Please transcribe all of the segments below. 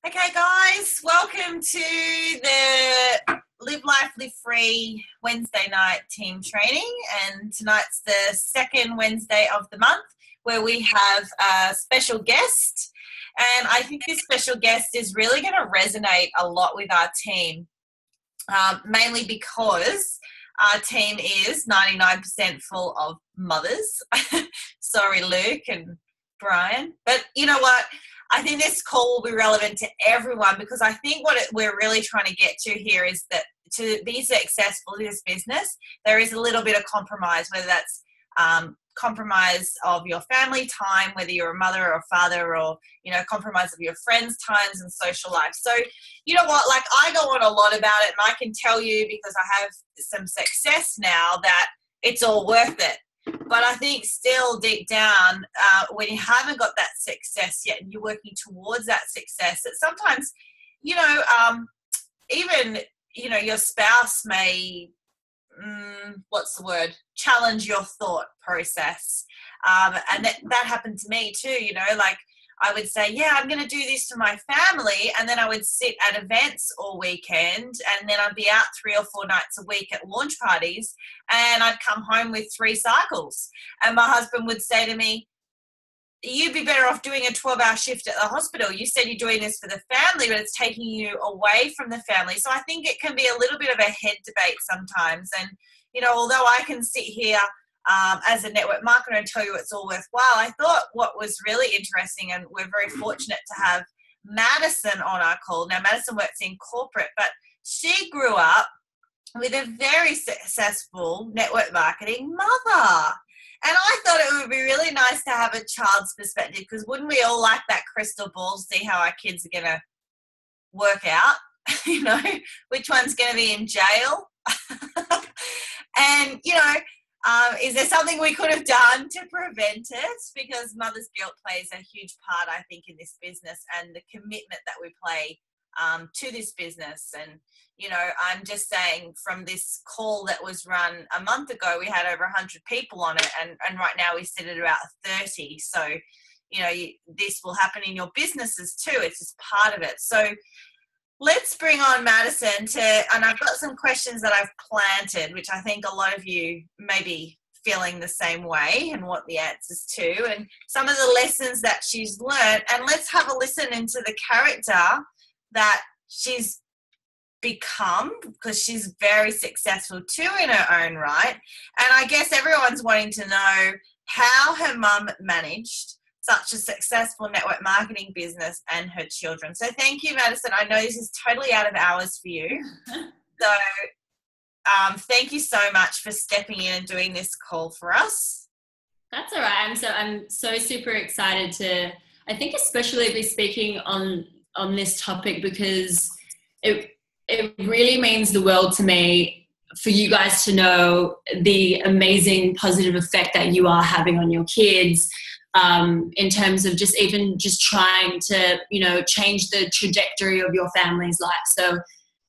Okay, guys, welcome to the Live Life, Live Free Wednesday night team training. And tonight's the second Wednesday of the month where we have a special guest. And I think this special guest is really going to resonate a lot with our team, mainly because our team is 99% full of mothers. Sorry, Luke and Brian. But you know what? I think this call will be relevant to everyone, because I think what we're really trying to get to here is that to be successful in this business, there is a little bit of compromise, whether that's compromise of your family time, whether you're a mother or a father, or, compromise of your friends' times and social life. So, you know what, like, I go on a lot about it, and I can tell you, because I have some success now, that it's all worth it. But I think still deep down, when you haven't got that success yet and you're working towards that success, that sometimes, even, your spouse may, challenge your thought process. And that happened to me too, like I would say, yeah, I'm going to do this for my family. And then I would sit at events all weekend, and then I'd be out 3 or 4 nights a week at launch parties, and I'd come home with 3 cycles. And my husband would say to me, you'd be better off doing a 12-hour shift at the hospital. You said you're doing this for the family, but it's taking you away from the family. So I think it can be a little bit of a head debate sometimes. And, although I can sit here as a network marketer and tell you it's all worthwhile, I thought what was really interesting, and we're very fortunate to have Madison on our call. Now, Madison works in corporate, but she grew up with a very successful network marketing mother. And I thought it would be really nice to have a child's perspective, because wouldn't we all like that crystal ball to see how our kids are going to work out? Which one's going to be in jail? And, is there something we could have done to prevent it? Because mother's guilt plays a huge part, I think, in this business, and the commitment that we play to this business. And, I'm just saying, from this call that was run a month ago, we had over 100 people on it, and right now we sit at about 30. So, this will happen in your businesses too. It's just part of it. So let's bring on Madison and I've got some questions that I've planted, which I think a lot of you may be feeling the same way and want the answers to, and some of the lessons that she's learned. And let's have a listen into the character that she's become, because she's very successful too in her own right. And I guess everyone's wanting to know how her mum managed such a successful network marketing business and her children. So thank you, Madison. I know this is totally out of hours for you. So thank you so much for stepping in and doing this call for us. That's all right. I'm so super excited to, I think, especially be speaking on this topic, because it really means the world to me for you guys to know the amazing positive effect that you are having on your kids, in terms of just trying to, change the trajectory of your family's life. So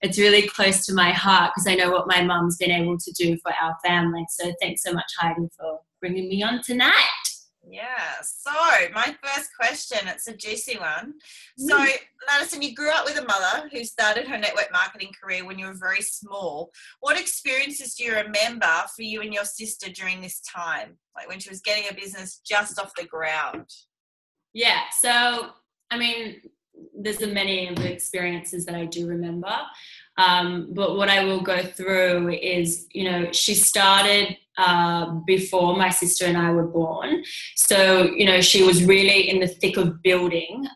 it's really close to my heart, because I know what my mum's been able to do for our family. So thanks so much, Heidi, for bringing me on tonight. Yeah. So my first question, it's a juicy one. So Madison, you grew up with a mother who started her network marketing career when you were very small. What experiences do you remember for you and your sister during this time, like when she was getting a business just off the ground? Yeah. So, there's many of the experiences that I do remember. But what I will go through is, she started before my sister and I were born. So, she was really in the thick of building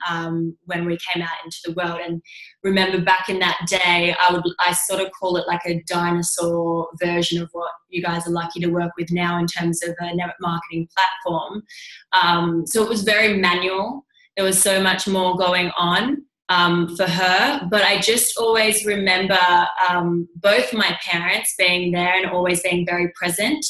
when we came out into the world. And remember, back in that day, I sort of call it like a dinosaur version of what you guys are lucky to work with now in terms of a network marketing platform. So it was very manual. There was so much more going on for her, but I just always remember both my parents being there and always being very present,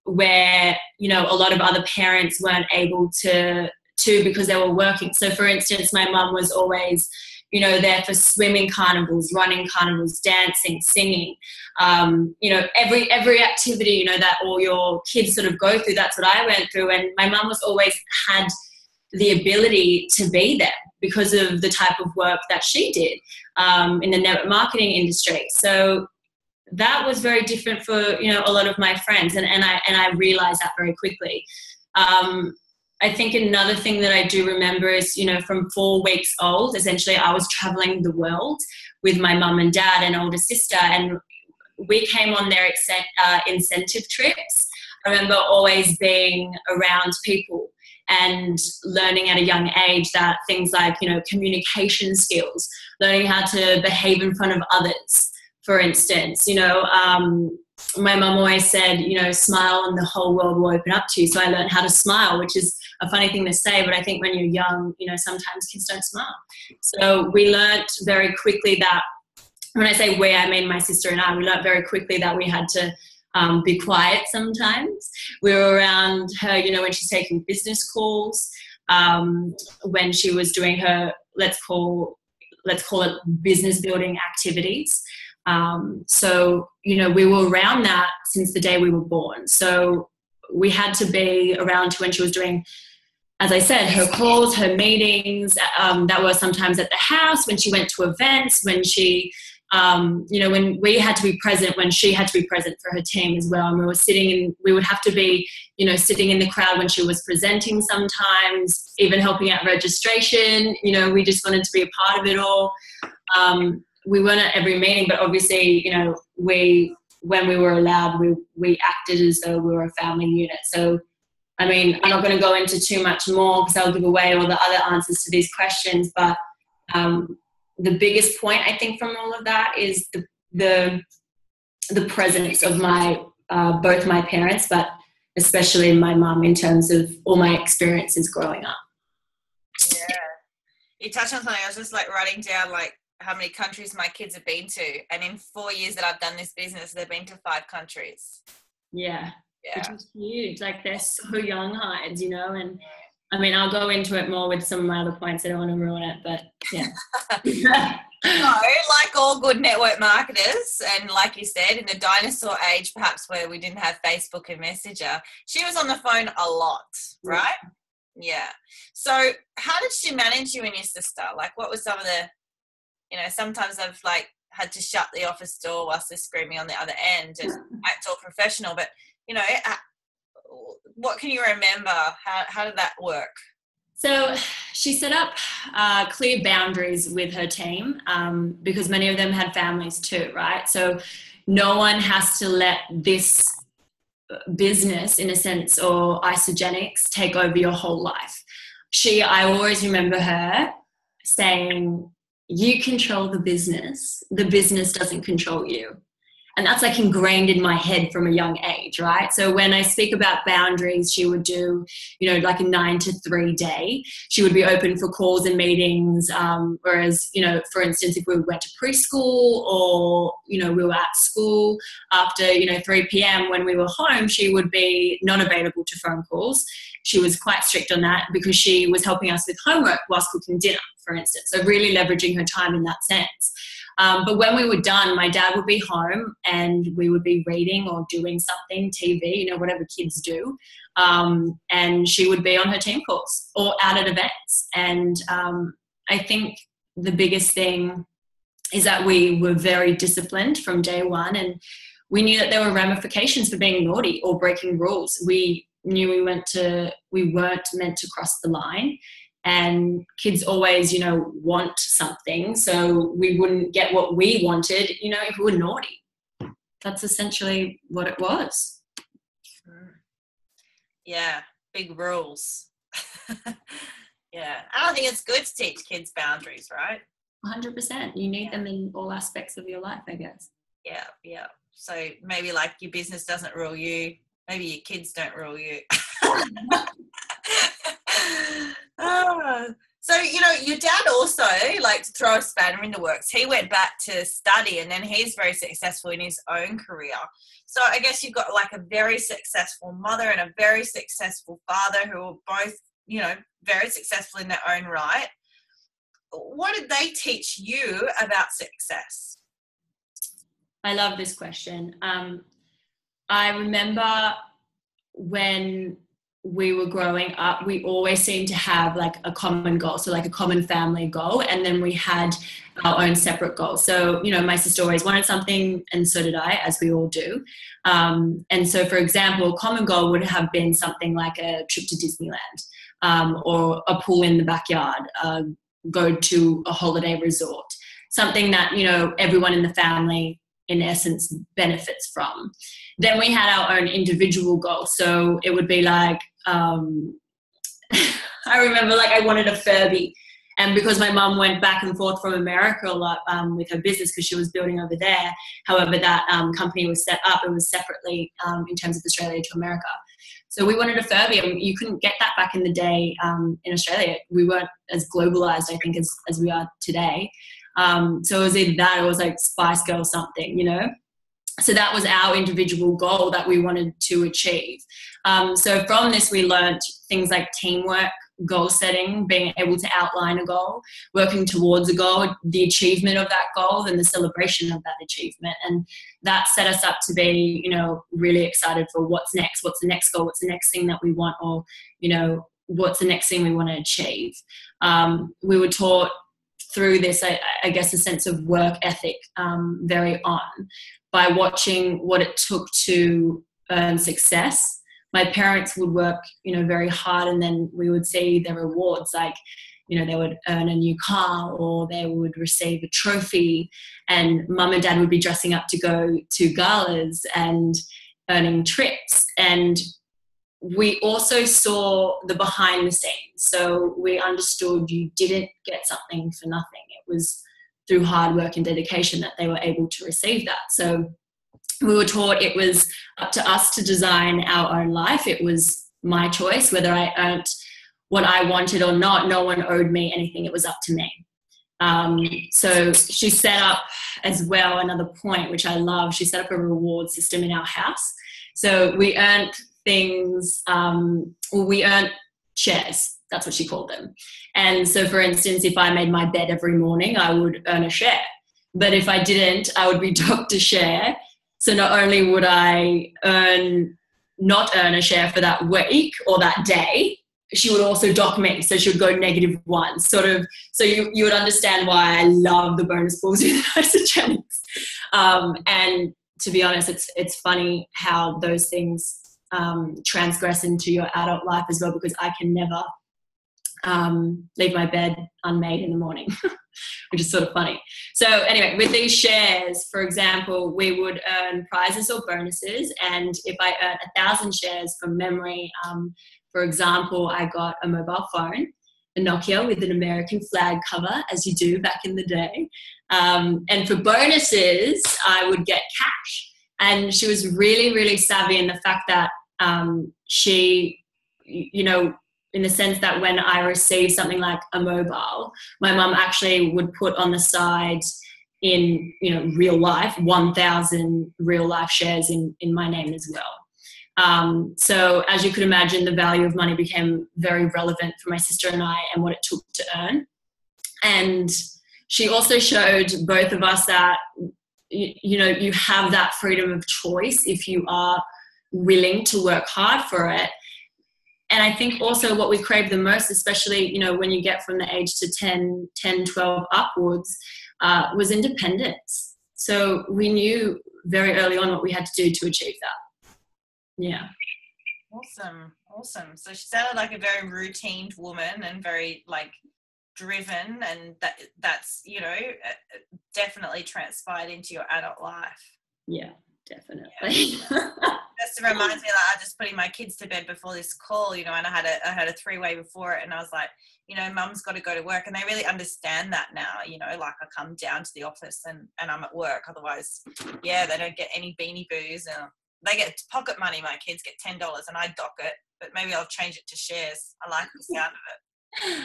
where, a lot of other parents weren't able to because they were working. So for instance, my mum was always, there for swimming carnivals, running carnivals, dancing, singing, every activity, that all your kids sort of go through. That's what I went through. And my mum was always had the ability to be there. because of the type of work that she did in the network marketing industry. So that was very different for, you know, a lot of my friends, and I realized that very quickly. I think another thing that I do remember is, you know, from 4 weeks old, essentially I was traveling the world with my mum and dad and older sister, and we came on their incentive trips. I remember always being around people and learning at a young age that things like, you know, communication skills, learning how to behave in front of others, for instance. You know, my mum always said, you know, smile and the whole world will open up to you. So I learned how to smile, which is a funny thing to say, but I think when you're young, you know, sometimes kids don't smile. So we learnt very quickly that, when I say we, I mean my sister and I, we learnt very quickly that we had to be quiet sometimes. We were around her, you know, when she's taking business calls, when she was doing her, let's call it business building activities. So, you know, we were around that since the day we were born. So we had to be around when she was doing, as I said, her calls, her meetings, that were sometimes at the house, when she went to events, when she, you know, when we had to be present, when she had to be present for her team as well. And we were we would have to be, you know, sitting in the crowd when she was presenting sometimes, even helping out registration. You know, we just wanted to be a part of it all. We weren't at every meeting, but obviously, you know, when we were allowed, we acted as though we were a family unit. So, I mean, I'm not going to go into too much more because I'll give away all the other answers to these questions, but the biggest point I think from all of that is the presence of my both my parents, but especially my mum, in terms of all my experiences growing up. Yeah, you touched on something. I was just like writing down like how many countries my kids have been to, and in 4 years that I've done this business, they've been to 5 countries. Yeah. Which is huge. Like, they're so young, Hides, you know, and I mean, I'll go into it more with some of my other points. I don't want to ruin it, but yeah. No, like all good network marketers, and like you said, in the dinosaur age, perhaps where we didn't have Facebook and Messenger, she was on the phone a lot, right? Yeah. So how did she manage you and your sister? Like, what was some of the, you know, sometimes I've like had to shut the office door whilst they're screaming on the other end and act all professional, but you know, what can you remember? How did that work? So she set up clear boundaries with her team, because many of them had families too, right? So no one has to let this business, in a sense, or isogenics take over your whole life. I always remember her saying, you control the business doesn't control you. And that's like ingrained in my head from a young age, right? So when I speak about boundaries, she would do, you know, like a 9 to 3 day. She would be open for calls and meetings. Whereas, you know, for instance, if we went to preschool or, you know, we were at school after, you know, 3 p.m. when we were home, she would be not available to phone calls. She was quite strict on that because she was helping us with homework whilst cooking dinner, for instance. So really leveraging her time in that sense. But when we were done, my dad would be home and we would be reading or doing something, TV, you know, whatever kids do. And she would be on her team calls or out at events. And I think the biggest thing is that we were very disciplined from day one, and we knew that there were ramifications for being naughty or breaking rules. We knew we weren't meant to cross the line. And kids always, you know, want something, so we wouldn't get what we wanted, you know, if we were naughty. That's essentially what it was. Yeah, big rules. Yeah, I think it's good to teach kids boundaries, right? 100%. You need them in all aspects of your life, I guess. Yeah. So maybe like your business doesn't rule you, maybe your kids don't rule you. So, you know, your dad also, like, to throw a spanner in the works, he went back to study and then he's very successful in his own career. So I guess you've got like a very successful mother and a very successful father who are both, you know, very successful in their own right. What did they teach you about success? I love this question. I remember when we were growing up, we always seemed to have like a common goal, so like a common family goal, and then we had our own separate goals. So, you know, my sister always wanted something, and so did I, as we all do. And so, for example, a common goal would have been something like a trip to Disneyland, or a pool in the backyard, go to a holiday resort, something that, you know, everyone in the family in essence benefits from. Then we had our own individual goals. So it would be like, I remember like I wanted a Furby. And because my mum went back and forth from America a lot with her business because she was building over there, however, that company was set up, it was separately in terms of Australia to America. So we wanted a Furby, and you couldn't get that back in the day in Australia. We weren't as globalized, I think, as we are today. So it was either that or it was like Spice Girl something, you know. So that was our individual goal that we wanted to achieve. So from this, we learned things like teamwork, goal setting, being able to outline a goal, working towards a goal, the achievement of that goal, and the celebration of that achievement. And that set us up to be, you know, really excited for what's next, what's the next goal, what's the next thing that we want, or, you know, what's the next thing we want to achieve. We were taught through this, I guess, a sense of work ethic very on by watching what it took to earn success. My parents would work, you know, very hard, and then we would see their rewards, like, you know, they would earn a new car or they would receive a trophy, and mum and dad would be dressing up to go to galas and earning trips. And we also saw the behind the scenes. So we understood you didn't get something for nothing. It was through hard work and dedication that they were able to receive that. So we were taught it was up to us to design our own life. It was my choice, whether I earned what I wanted or not. No one owed me anything. It was up to me. So she set up as well, another point, which I love, she set up a reward system in our house. So we earned things, we earned shares. That's what she called them. And so, for instance, if I made my bed every morning, I would earn a share. But if I didn't, I would be docked a share. So not only would I not earn a share for that week or that day, she would also dock me. So she would go -1, sort of. So you would understand why I love the bonus pools with isogenics. And to be honest, it's funny how those things transgress into your adult life as well, because I can never leave my bed unmade in the morning, which is sort of funny. So anyway, with these shares, for example, we would earn prizes or bonuses. And if I earned 1,000 shares from memory, for example, I got a mobile phone, a Nokia with an American flag cover, as you do back in the day. And for bonuses, I would get cash. And she was really, really savvy in the fact that she, you know, in the sense that when I received something like a mobile, my mum actually would put on the side in, you know, real life, 1,000 real life shares in my name as well. So as you could imagine, the value of money became very relevant for my sister and I, and what it took to earn. And she also showed both of us that, you know, you have that freedom of choice if you are willing to work hard for it. And I think also what we crave the most, especially, you know, when you get from the age to 10, 12 upwards, was independence. So we knew very early on what we had to do to achieve that. Yeah. Awesome. So she sounded like a very routine woman and very like driven, and that's, you know, definitely transpired into your adult life. Yeah, definitely. Yeah. Just reminds me, like, I just putting my kids to bed before this call, you know, and I had a 3-way before it, and I was like, you know, mum's got to go to work, and they really understand that now, you know, like I come down to the office and I'm at work, otherwise, yeah, they don't get any beanie boos, and they get pocket money. My kids get $10 and I dock it, but maybe I'll change it to shares. I like the sound of it.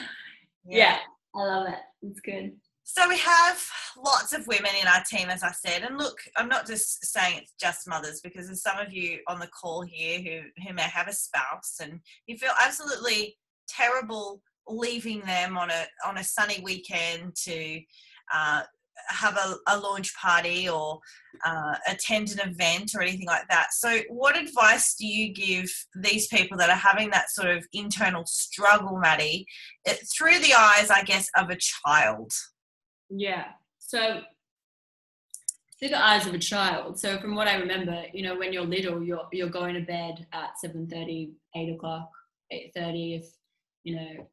Yeah, I love it. It's good. So we have lots of women in our team, as I said, and look, I'm not just saying it's just mothers, because there's some of you on the call here who may have a spouse, and you feel absolutely terrible leaving them on a sunny weekend to have a launch party or attend an event or anything like that. So what advice do you give these people that are having that sort of internal struggle, Maddie, through the eyes, I guess, of a child? Yeah. So through the eyes of a child. So from what I remember, you know, when you're little, you're going to bed at 7:30, 8 o'clock, 8:30 if, you know,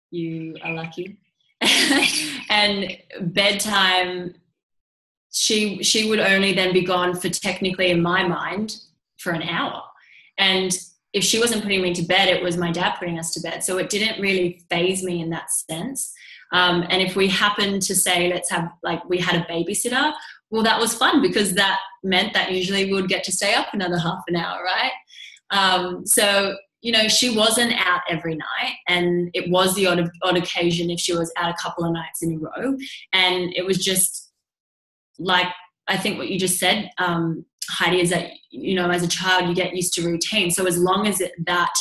you are lucky. And bedtime, she would only then be gone for, technically in my mind, for an hour. And if she wasn't putting me to bed, it was my dad putting us to bed. So it didn't really faze me in that sense. And if we happened to say, let's have, like, we had a babysitter, well, that was fun because that meant that usually we would get to stay up another half an hour, right? So, you know, she wasn't out every night, and it was the odd occasion if she was out a couple of nights in a row. And it was just like, I think what you just said, Heidi, is that, you know, as a child, you get used to routine. So as long as that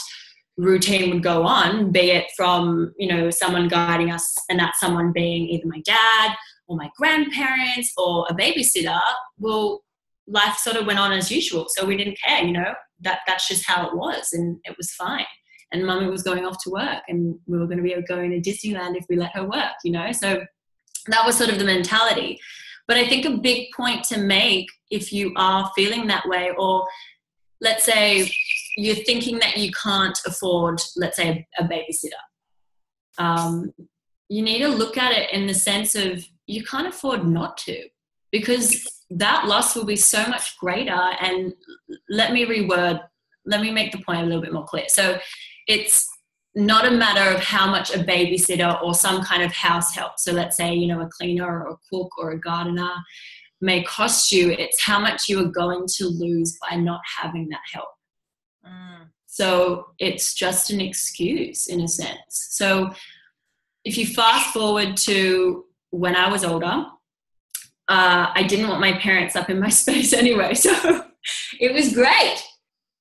routine would go on, be it from, you know, someone guiding us, and that someone being either my dad or my grandparents or a babysitter, well, life sort of went on as usual. So we didn't care, you know, that's just how it was, and it was fine. And Mummy was going off to work, and we were going to be going to Disneyland if we let her work, you know. So that was sort of the mentality. But I think a big point to make, if you are feeling that way, or let's say you're thinking that you can't afford, let's say, a babysitter, you need to look at it in the sense of you can't afford not to, because that loss will be so much greater. And let me make the point a little bit more clear. So it's not a matter of how much a babysitter or some kind of house help, so let's say, you know, a cleaner or a cook or a gardener, may cost you. It's how much you are going to lose by not having that help. So it's just an excuse in a sense. So if you fast forward to when I was older, I didn't want my parents up in my space anyway. So it was great.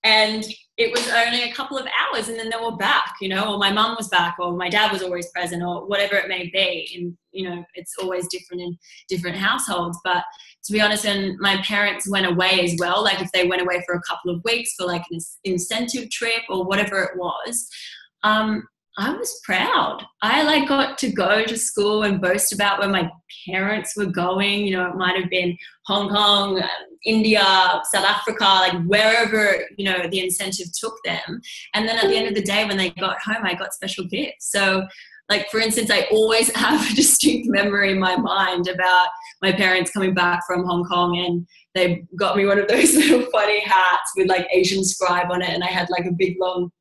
And it was only a couple of hours and then they were back, you know, or my mum was back, or my dad was always present, or whatever it may be. And, you know, it's always different in different households. But to be honest, when my parents went away as well, like if they went away for a couple of weeks for like an incentive trip or whatever it was, I was proud. I like got to go to school and boast about where my parents were going. You know, it might have been Hong Kong, India, South Africa, like wherever, you know, the incentive took them. And then at the end of the day, when they got home, I got special gifts. So like, for instance, I always have a distinct memory in my mind about my parents coming back from Hong Kong, and they got me one of those little funny hats with like Asian scribe on it. And I had like a big long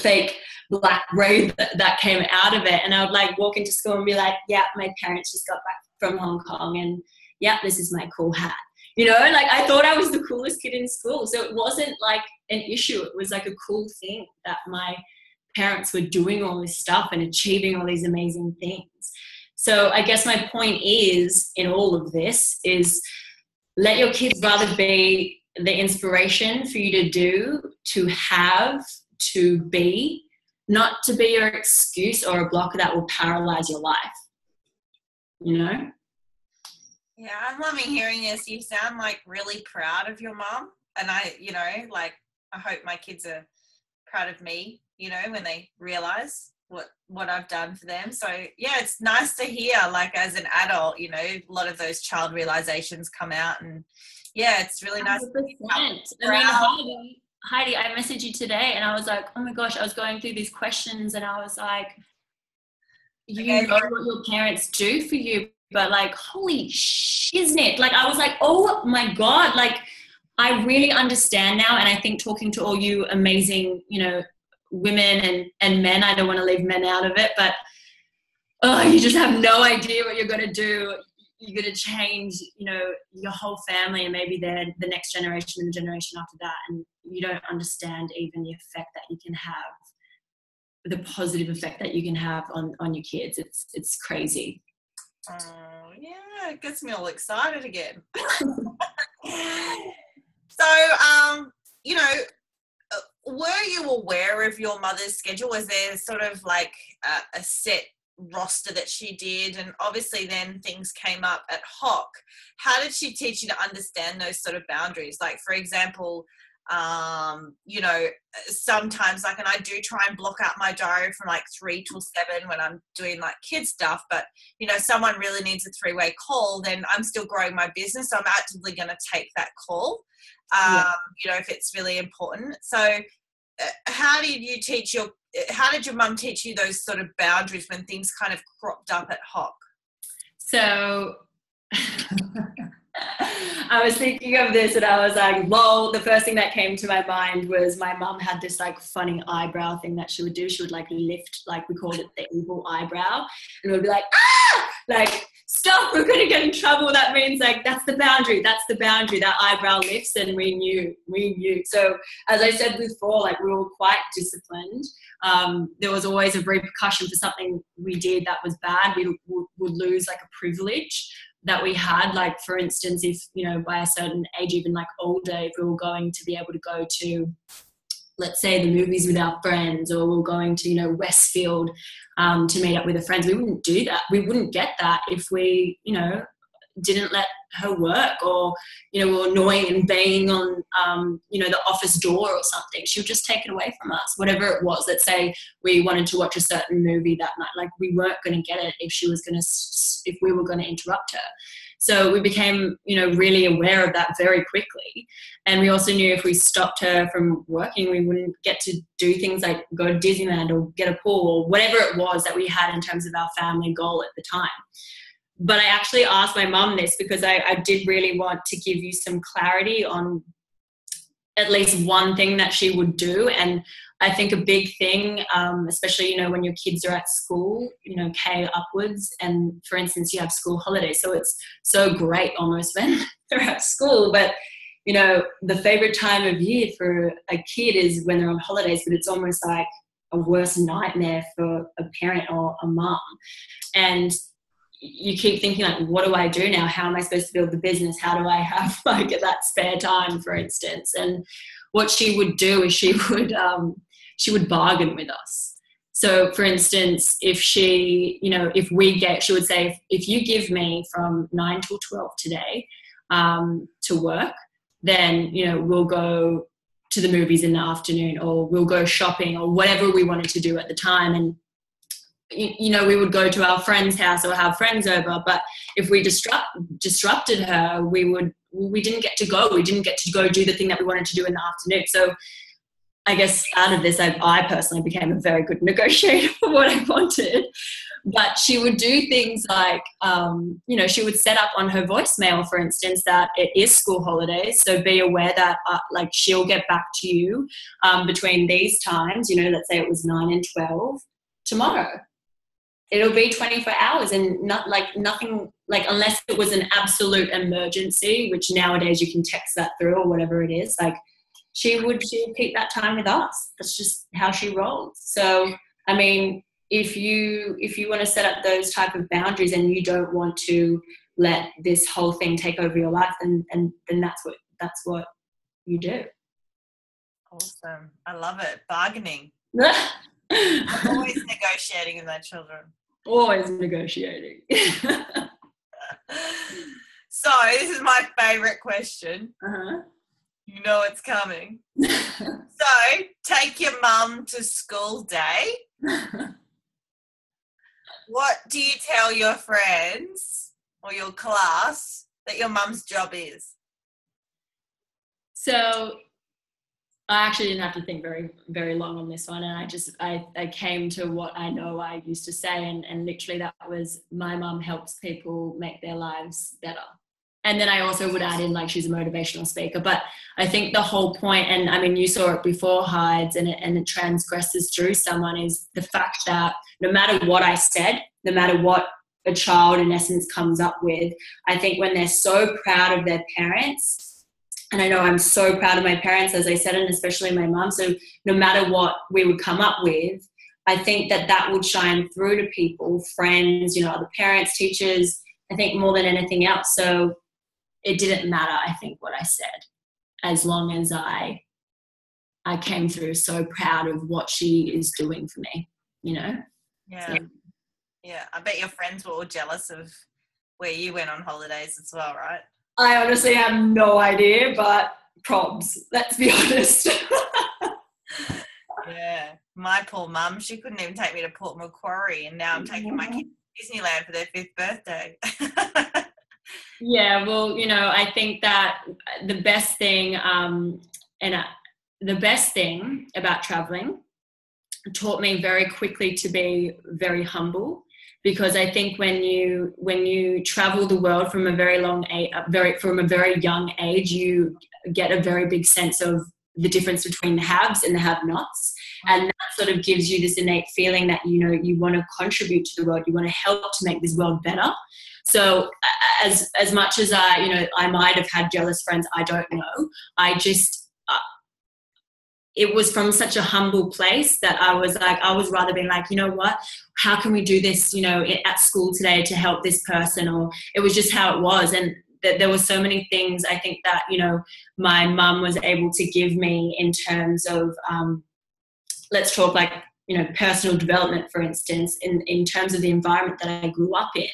fake black braid that came out of it. And I would like walk into school and be like, yeah, my parents just got back from Hong Kong, and yeah, this is my cool hat. You know, like I thought I was the coolest kid in school. So it wasn't like an issue. It was like a cool thing that my parents were doing all this stuff and achieving all these amazing things. So I guess my point is, in all of this, is let your kids rather be the inspiration for you to do, to have, to be, not to be your excuse or a blocker that will paralyze your life. You know? Yeah, I'm loving hearing this. You sound like really proud of your mom. And I, you know, like I hope my kids are proud of me, you know, when they realize what I've done for them. So yeah, it's nice to hear, like as an adult, you know, a lot of those child realizations come out, and yeah, it's really nice. 100%. Heidi, I messaged you today and I was like, oh my gosh, I was going through these questions and I was like, you know what your parents do for you, but like, holy shiznit. Like I was like, oh my God, like I really understand now. And I think talking to all you amazing, you know, women and men, I don't want to leave men out of it, but you just have no idea what you're going to do. You're going to change, you know, your whole family and maybe the next generation and the generation after that. And you don't understand even the effect that you can have, the positive effect that you can have on your kids. It's crazy. Oh, yeah, it gets me all excited again. So, you know, were you aware of your mother's schedule? Was there sort of like a set roster that she did, and obviously then things came up at Hock. How did she teach you to understand those sort of boundaries? Like, for example, you know, sometimes, like, and I do try and block out my diary from like 3 till 7 when I'm doing like kid stuff, but you know, someone really needs a 3-way call, then I'm still growing my business, so I'm actively going to take that call, you know, if it's really important. So how did your mum teach you those sort of boundaries when things kind of cropped up at Hock? So I was thinking of this and I was like, lol, the first thing that came to my mind was my mum had this like funny eyebrow thing that she would do. She would like lift, like we called it the evil eyebrow, and we'd be like, ah, like, stop, we're going to get in trouble. That means like, that's the boundary. That eyebrow lifts, and we knew. So as I said before, like we were quite disciplined. There was always a repercussion for something we did that was bad. We would lose like a privilege that we had, like for instance, if, you know, by a certain age, even like older, if we were going to be able to go to, let's say, the movies with our friends, or we're going to, you know, Westfield to meet up with the friends, we wouldn't do that. We wouldn't get that if we, you know, didn't let her work, or, you know, were annoying and banging on, you know, the office door or something. She would just take it away from us, whatever it was. Let's say we wanted to watch a certain movie that night. Like, we weren't going to get it if we were going to interrupt her. So we became, you know, really aware of that very quickly. And we also knew if we stopped her from working, we wouldn't get to do things like go to Disneyland or get a pool or whatever it was that we had in terms of our family goal at the time. But I actually asked my mum this because I did really want to give you some clarity on at least one thing that she would do. And I think a big thing, especially, you know, when your kids are at school, you know, K upwards, and for instance, you have school holidays. So it's so great almost when they're at school. But, you know, the favorite time of year for a kid is when they're on holidays, but it's almost like a worse nightmare for a parent or a mum. And you keep thinking, like, what do I do now? How am I supposed to build the business? How do I have like that spare time, for instance? And what she would do is she would bargain with us. So for instance, if she would say, if you give me from 9 till 12 today to work, then, you know, we'll go to the movies in the afternoon, or we'll go shopping, or whatever we wanted to do at the time. And you know, we would go to our friend's house or have friends over, but if we disrupted her, we didn't get to go. We didn't get to go do the thing that we wanted to do in the afternoon. So I guess out of this, I personally became a very good negotiator for what I wanted. But she would do things like, you know, she would set up on her voicemail, for instance, that it is school holidays. So be aware that like she'll get back to you between these times, you know, let's say it was 9 and 12 tomorrow. It'll be 24 hours, and nothing, like, unless it was an absolute emergency, which nowadays you can text that through or whatever it is, like she would keep that time with us. That's just how she rolls. So, I mean, if you want to set up those type of boundaries and you don't want to let this whole thing take over your life, then that's what you do. Awesome. I love it. Bargaining. Always negotiating with our children. Always negotiating. So this is my favorite question. You know it's coming. So take your mum to school day. What do you tell your friends or your class that your mum's job is? So I actually didn't have to think very, very long on this one. And I came to what I know I used to say. And literally that was, my mum helps people make their lives better. And then I also would add in, like, she's a motivational speaker. But I think the whole point, and I mean, you saw it before, Hides, and it transgresses through someone, is the fact that no matter what I said, no matter what a child in essence comes up with, I think when they're so proud of their parents, and I know I'm so proud of my parents, as I said, and especially my mum. So no matter what we would come up with, I think that would shine through to people, friends, you know, other parents, teachers, I think more than anything else. So it didn't matter, I think, what I said, as long as I came through so proud of what she is doing for me, you know? Yeah. So. Yeah, I bet your friends were all jealous of where you went on holidays as well, right? I honestly have no idea, but probs, let's be honest. Yeah, my poor mum, she couldn't even take me to Port Macquarie, and now I'm taking my kids to Disneyland for their 5th birthday. Yeah, well, I think that the best thing, the best thing about traveling taught me very quickly to be very humble, because I think when you travel the world from a very young age, you get a very big sense of the difference between the haves and the have-nots, and that sort of gives you this innate feeling that you want to contribute to the world, you want to help to make this world better. So as much as I might have had jealous friends, I don't know. I just it was from such a humble place that I was rather being like, you know what, how can we do this, at school today to help this person? Or it was just how it was. And there were so many things I think that, my mum was able to give me in terms of, let's talk like, personal development, for instance, in terms of the environment that I grew up in,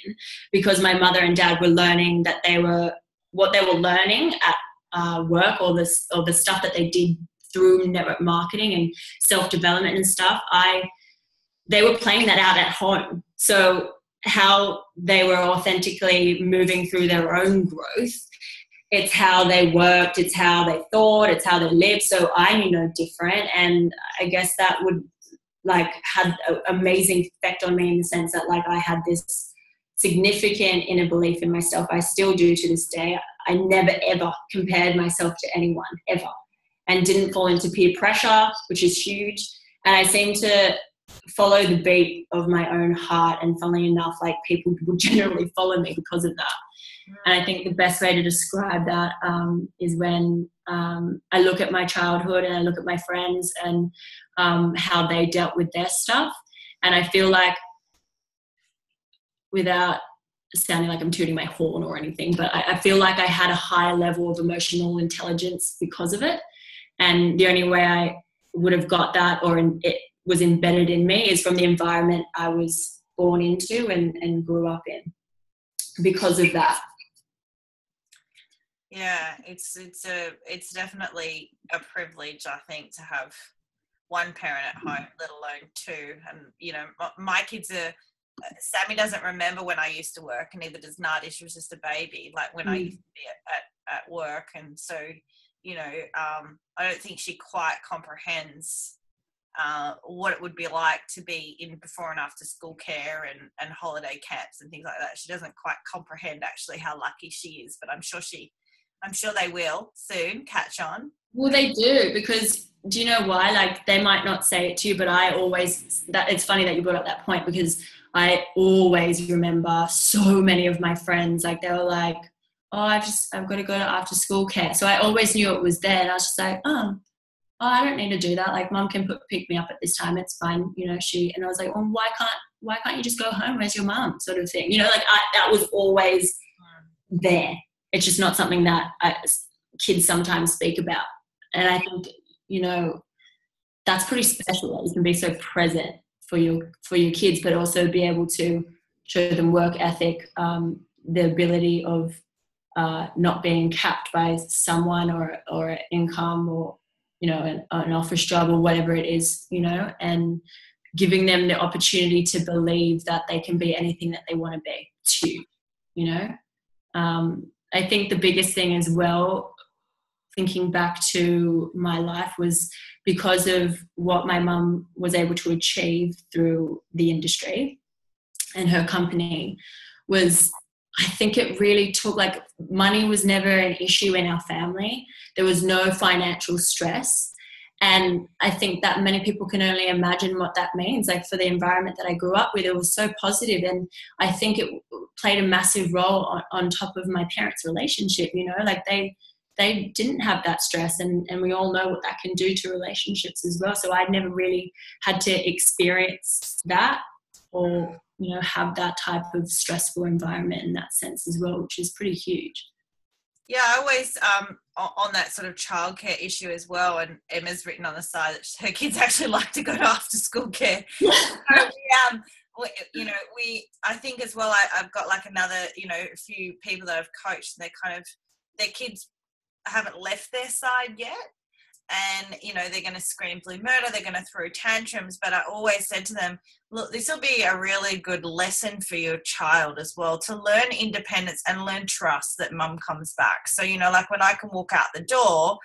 because my mother and dad were learning that what they were learning at work, or the stuff that they did through network marketing and self-development and stuff, they were playing that out at home. So how they were authentically moving through their own growth, it's how they worked, it's how they thought, it's how they lived. So I knew no different. And I guess that would had an amazing effect on me, in the sense that I had this significant inner belief in myself. I still do to this day. I never ever compared myself to anyone, ever. And didn't fall into peer pressure, which is huge. And I seem to follow the beat of my own heart, and funnily enough, people would generally follow me because of that. And I think the best way to describe that is when I look at my childhood and I look at my friends and how they dealt with their stuff. And I feel like, without sounding like I'm tooting my horn or anything, but I feel like I had a higher level of emotional intelligence because of it. And the only way I would have got that, or it was embedded in me, is from the environment I was born into and grew up in because of that. Yeah, it's definitely a privilege, I think, to have one parent at home, let alone two. And my kids are. Sammy doesn't remember when I used to work, and neither does Nadi. She was just a baby, when I used to be at work, and so I don't think she quite comprehends what it would be like to be in before and after school care and holiday camps and things like that. She doesn't quite comprehend actually how lucky she is, but I'm sure they will soon catch on. Well, they do, because do you know why? They might not say it to you, but it's funny that you brought up that point, because I always remember so many of my friends, they were like, oh, I've got to go to after school care. So I always knew it was there, and I was just like, oh, I don't need to do that. Mum can pick me up at this time. It's fine. And I was like, well, why can't you just go home? Where's your mum? Sort of thing. That was always there. It's just not something that kids sometimes speak about. And I think, that's pretty special, that you can be so present for your kids, but also be able to show them work ethic, the ability of not being capped by someone or income, or an office job or whatever it is, and giving them the opportunity to believe that they can be anything that they want to be too. I think the biggest thing as well, thinking back to my life, was because of what my mum was able to achieve through the industry and her company, was, I think it really took, money was never an issue in our family. There was no financial stress. And I think that many people can only imagine what that means. For the environment that I grew up with, it was so positive. And I think it played a massive role on top of my parents' relationship, they didn't have that stress, and we all know what that can do to relationships as well. So I'd never really had to experience that, or have that type of stressful environment in that sense as well, which is pretty huge. Yeah, I always on that sort of childcare issue as well, and Emma's written on the side that her kids actually like to go to after school care. So I think as well, I've got like another, a few people that I've coached, and their kids haven't left their side yet. And, they're going to scream blue murder, they're going to throw tantrums. But I always said to them, look, this will be a really good lesson for your child as well, to learn independence and learn trust that mum comes back. So, like when I can walk out the door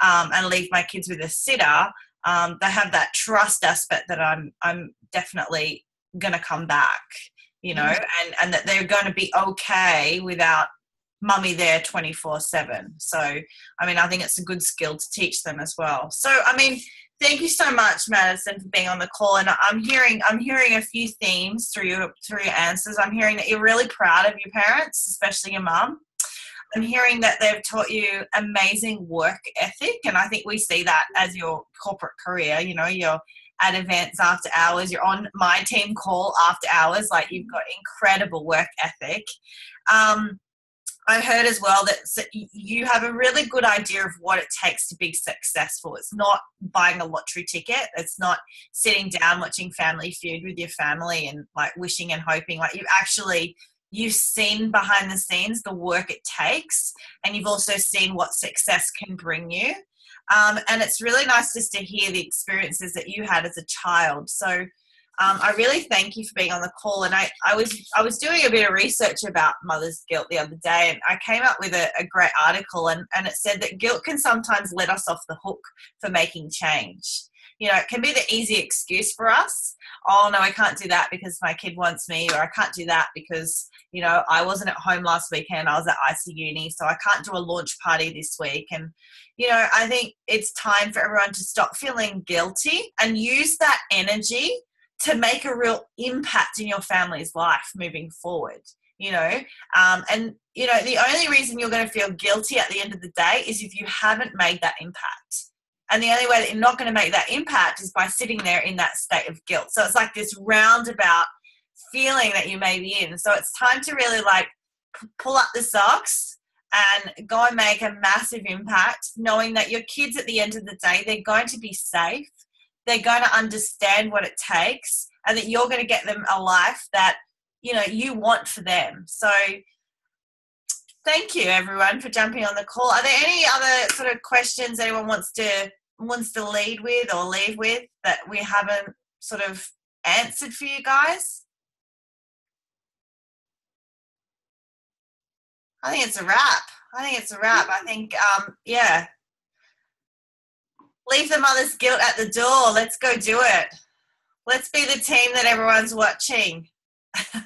and leave my kids with a sitter, they have that trust aspect that I'm definitely going to come back, and that they're going to be okay without mummy there 24/7. So, I think it's a good skill to teach them as well. So, thank you so much, Madison, for being on the call. And I'm hearing a few themes through your answers. I'm hearing that you're really proud of your parents, especially your mum. I'm hearing that they've taught you amazing work ethic, and I think we see that as your corporate career. You're at events after hours, you're on my team call after hours, like you've got incredible work ethic. I heard as well that you have a really good idea of what it takes to be successful. It's not buying a lottery ticket. It's not sitting down watching Family Feud with your family and like wishing and hoping. Like you've seen behind the scenes the work it takes, and you've also seen what success can bring you. And it's really nice just to hear the experiences that you had as a child. So I really thank you for being on the call. And I was doing a bit of research about mother's guilt the other day, and I came up with a great article, and it said that guilt can sometimes let us off the hook for making change. It can be the easy excuse for us. Oh, no, I can't do that because my kid wants me, or I can't do that because, I wasn't at home last weekend. I was at IC Uni, so I can't do a launch party this week. And, I think it's time for everyone to stop feeling guilty and use that energy to make a real impact in your family's life moving forward, and, the only reason you're going to feel guilty at the end of the day is if you haven't made that impact. And the only way that you're not going to make that impact is by sitting there in that state of guilt. So it's like this roundabout feeling that you may be in. So it's time to really like pull up the socks and go and make a massive impact, knowing that your kids at the end of the day, they're going to be safe. They're going to understand what it takes, and that you're going to get them a life that, you want for them. So thank you, everyone, for jumping on the call. Are there any other sort of questions anyone wants to lead with or leave with that we haven't sort of answered for you guys? I think it's a wrap. I think, leave the mother's guilt at the door. Let's go do it. Let's be the team that everyone's watching. 100%.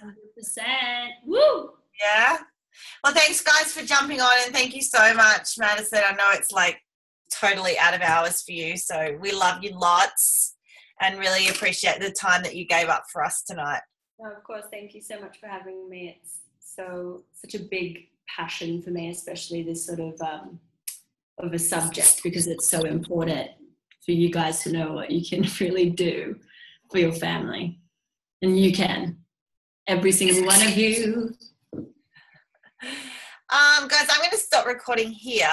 Woo! Yeah. Well, thanks, guys, for jumping on, and thank you so much, Madison. I know it's like totally out of hours for you, so we love you lots and really appreciate the time that you gave up for us tonight. No, of course. Thank you so much for having me. It's such a big passion for me, especially this sort of a subject, because it's so important for you guys to know what you can really do for your family. And you can. Every single one of you. Guys, I'm going to stop recording here.